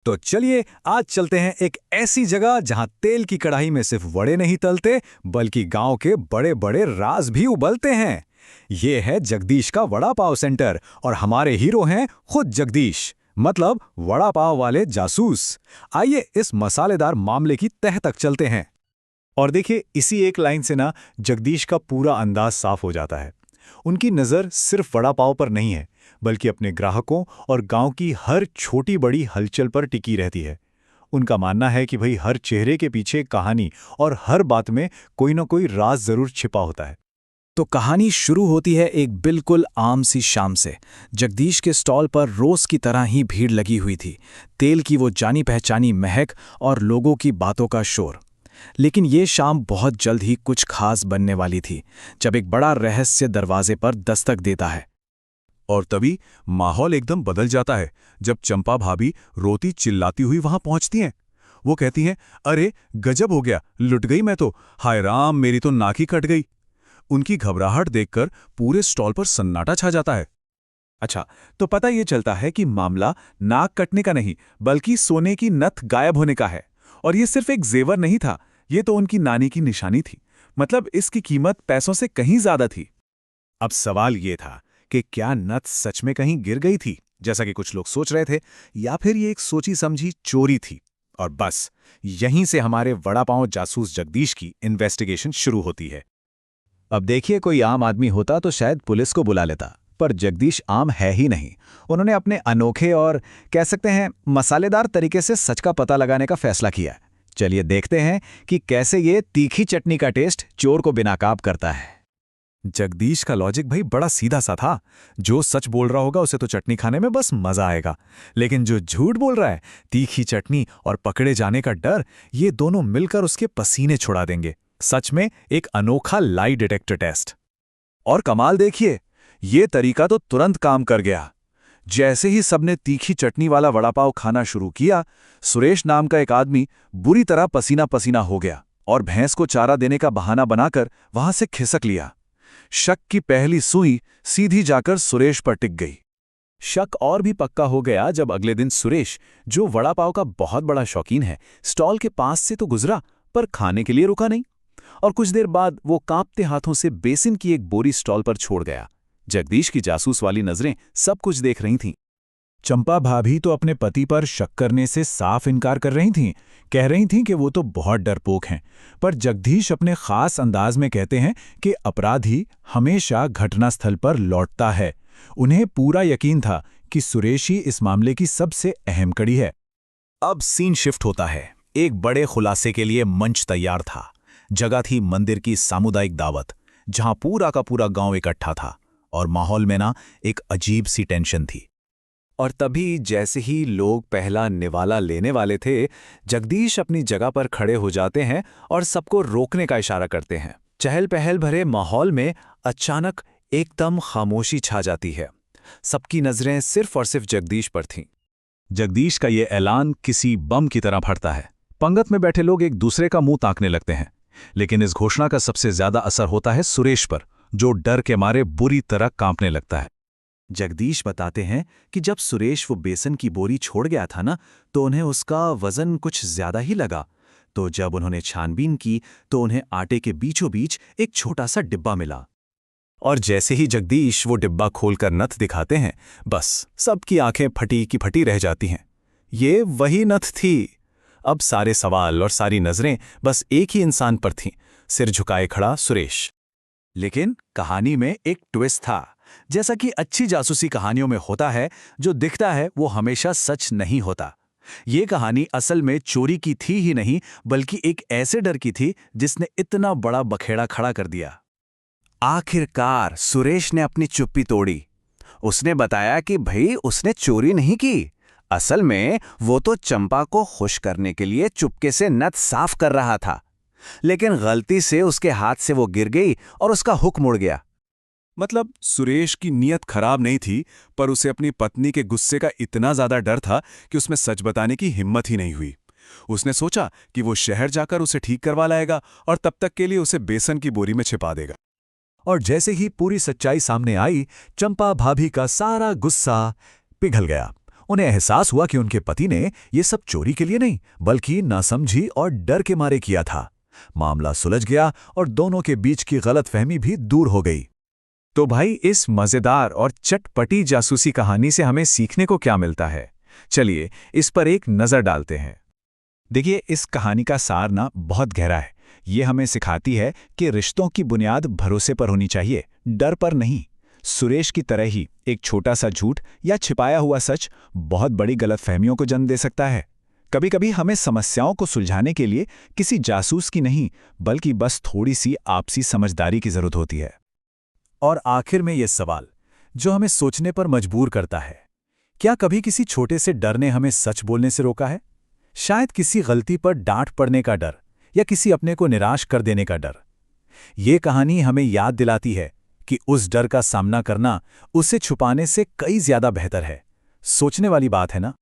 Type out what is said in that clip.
तो चलिए आज चलते हैं एक ऐसी जगह जहां तेल की कढ़ाई में सिर्फ वड़े नहीं तलते बल्कि गांव के बड़े बड़े राज भी उबलते हैं। ये है जगदीश का वड़ा पाव सेंटर और हमारे हीरो हैं खुद जगदीश, मतलब वड़ा पाव वाले जासूस। आइए इस मसालेदार मामले की तह तक चलते हैं। और देखिए, इसी एक लाइन से ना जगदीश का पूरा अंदाज साफ हो जाता है। उनकी नज़र सिर्फ वड़ा पाव पर नहीं है, बल्कि अपने ग्राहकों और गांव की हर छोटी बड़ी हलचल पर टिकी रहती है। उनका मानना है कि भाई हर चेहरे के पीछे कहानी और हर बात में कोई ना कोई राज जरूर छिपा होता है। तो कहानी शुरू होती है एक बिल्कुल आम सी शाम से। जगदीश के स्टॉल पर रोज की तरह ही भीड़ लगी हुई थी, तेल की वो जानी पहचानी महक और लोगों की बातों का शोर। लेकिन ये शाम बहुत जल्द ही कुछ खास बनने वाली थी, जब एक बड़ा रहस्य दरवाजे पर दस्तक देता है। और तभी माहौल एकदम बदल जाता है जब चंपा भाभी रोती चिल्लाती हुई वहां पहुंचती हैं। वो कहती हैं, अरे गजब हो गया, लुट गई मैं तो, हाय राम मेरी तो नाक ही कट गई। उनकी घबराहट देखकर पूरे स्टॉल पर सन्नाटा छा जाता है। अच्छा, तो पता ये चलता है कि मामला नाक कटने का नहीं, बल्कि सोने की नथ गायब होने का है। और ये सिर्फ एक जेवर नहीं था, ये तो उनकी नानी की निशानी थी। मतलब इसकी कीमत पैसों से कहीं ज्यादा थी। अब सवाल ये था कि क्या नथ सच में कहीं गिर गई थी, जैसा कि कुछ लोग सोच रहे थे, या फिर ये एक सोची समझी चोरी थी। और बस यहीं से हमारे वड़ा पांव जासूस जगदीश की इन्वेस्टिगेशन शुरू होती है। अब देखिए, कोई आम आदमी होता तो शायद पुलिस को बुला लेता, पर जगदीश आम है ही नहीं। उन्होंने अपने अनोखे और कह सकते हैं मसालेदार तरीके से सच का पता लगाने का फैसला किया। चलिए देखते हैं कि कैसे ये तीखी चटनी का टेस्ट चोर को बेनकाब करता है। जगदीश का लॉजिक भाई बड़ा सीधा सा था। जो सच बोल रहा होगा उसे तो चटनी खाने में बस मजा आएगा, लेकिन जो झूठ बोल रहा है, तीखी चटनी और पकड़े जाने का डर, ये दोनों मिलकर उसके पसीने छुड़ा देंगे। सच में एक अनोखा लाई डिटेक्टर टेस्ट। और कमाल देखिए, ये तरीका तो तुरंत काम कर गया। जैसे ही सबने तीखी चटनी वाला वड़ा पाव खाना शुरू किया, सुरेश नाम का एक आदमी बुरी तरह पसीना पसीना हो गया और भैंस को चारा देने का बहाना बनाकर वहां से खिसक लिया। शक की पहली सुई सीधी जाकर सुरेश पर टिक गई। शक और भी पक्का हो गया जब अगले दिन सुरेश, जो वड़ा पाव का बहुत बड़ा शौकीन है, स्टॉल के पास से तो गुजरा पर खाने के लिए रुका नहीं। और कुछ देर बाद वो कांपते हाथों से बेसिन की एक बोरी स्टॉल पर छोड़ गया। जगदीश की जासूस वाली नजरें सब कुछ देख रही थीं। चंपा भाभी तो अपने पति पर शक करने से साफ इनकार कर रही थीं, कह रही थीं कि वो तो बहुत डरपोक हैं। पर जगदीश अपने खास अंदाज में कहते हैं कि अपराधी हमेशा घटनास्थल पर लौटता है। उन्हें पूरा यकीन था कि सुरेश ही इस मामले की सबसे अहम कड़ी है। अब सीन शिफ्ट होता है। एक बड़े खुलासे के लिए मंच तैयार था। जगह थी मंदिर की सामुदायिक दावत, जहां पूरा का पूरा गांव इकट्ठा था और माहौल में ना एक अजीब सी टेंशन थी। और तभी जैसे ही लोग पहला निवाला लेने वाले थे, जगदीश अपनी जगह पर खड़े हो जाते हैं और सबको रोकने का इशारा करते हैं। चहल पहल भरे माहौल में अचानक एकदम खामोशी छा जाती है। सबकी नजरें सिर्फ और सिर्फ जगदीश पर थीं। जगदीश का ये ऐलान किसी बम की तरह फटता है। पंगत में बैठे लोग एक दूसरे का मुंह ताकने लगते हैं। लेकिन इस घोषणा का सबसे ज्यादा असर होता है सुरेश पर, जो डर के मारे बुरी तरह कांपने लगता है। जगदीश बताते हैं कि जब सुरेश वो बेसन की बोरी छोड़ गया था ना, तो उन्हें उसका वजन कुछ ज्यादा ही लगा। तो जब उन्होंने छानबीन की तो उन्हें आटे के बीचों बीच एक छोटा सा डिब्बा मिला। और जैसे ही जगदीश वो डिब्बा खोलकर नथ दिखाते हैं, बस सबकी आंखें फटी की फटी रह जाती हैं। ये वही नथ थी। अब सारे सवाल और सारी नजरें बस एक ही इंसान पर थीं, सिर झुकाए खड़ा सुरेश। लेकिन कहानी में एक ट्विस्ट था। जैसा कि अच्छी जासूसी कहानियों में होता है, जो दिखता है वो हमेशा सच नहीं होता। ये कहानी असल में चोरी की थी ही नहीं, बल्कि एक ऐसे डर की थी जिसने इतना बड़ा बखेड़ा खड़ा कर दिया। आखिरकार सुरेश ने अपनी चुप्पी तोड़ी। उसने बताया कि भाई उसने चोरी नहीं की। असल में वो तो चंपा को खुश करने के लिए चुपके से नथ साफ कर रहा था, लेकिन गलती से उसके हाथ से वो गिर गई और उसका हुक मुड़ गया। मतलब सुरेश की नीयत खराब नहीं थी, पर उसे अपनी पत्नी के गुस्से का इतना ज्यादा डर था कि उसमें सच बताने की हिम्मत ही नहीं हुई। उसने सोचा कि वो शहर जाकर उसे ठीक करवा लाएगा और तब तक के लिए उसे बेसन की बोरी में छिपा देगा। और जैसे ही पूरी सच्चाई सामने आई, चंपा भाभी का सारा गुस्सा पिघल गया। उन्हें एहसास हुआ कि उनके पति ने ये सब चोरी के लिए नहीं बल्कि नासमझी और डर के मारे किया था। मामला सुलझ गया और दोनों के बीच की गलतफहमी भी दूर हो गई। तो भाई, इस मजेदार और चटपटी जासूसी कहानी से हमें सीखने को क्या मिलता है? चलिए इस पर एक नज़र डालते हैं। देखिए, इस कहानी का सार ना बहुत गहरा है। ये हमें सिखाती है कि रिश्तों की बुनियाद भरोसे पर होनी चाहिए, डर पर नहीं। सुरेश की तरह ही एक छोटा सा झूठ या छिपाया हुआ सच बहुत बड़ी गलतफहमियों को जन्म दे सकता है। कभी-कभी हमें समस्याओं को सुलझाने के लिए किसी जासूस की नहीं, बल्कि बस थोड़ी सी आपसी समझदारी की जरूरत होती है। और आखिर में ये सवाल जो हमें सोचने पर मजबूर करता है, क्या कभी किसी छोटे से डर ने हमें सच बोलने से रोका है? शायद किसी गलती पर डांट पड़ने का डर या किसी अपने को निराश कर देने का डर। ये कहानी हमें याद दिलाती है कि उस डर का सामना करना उसे छुपाने से कई ज्यादा बेहतर है। सोचने वाली बात है ना?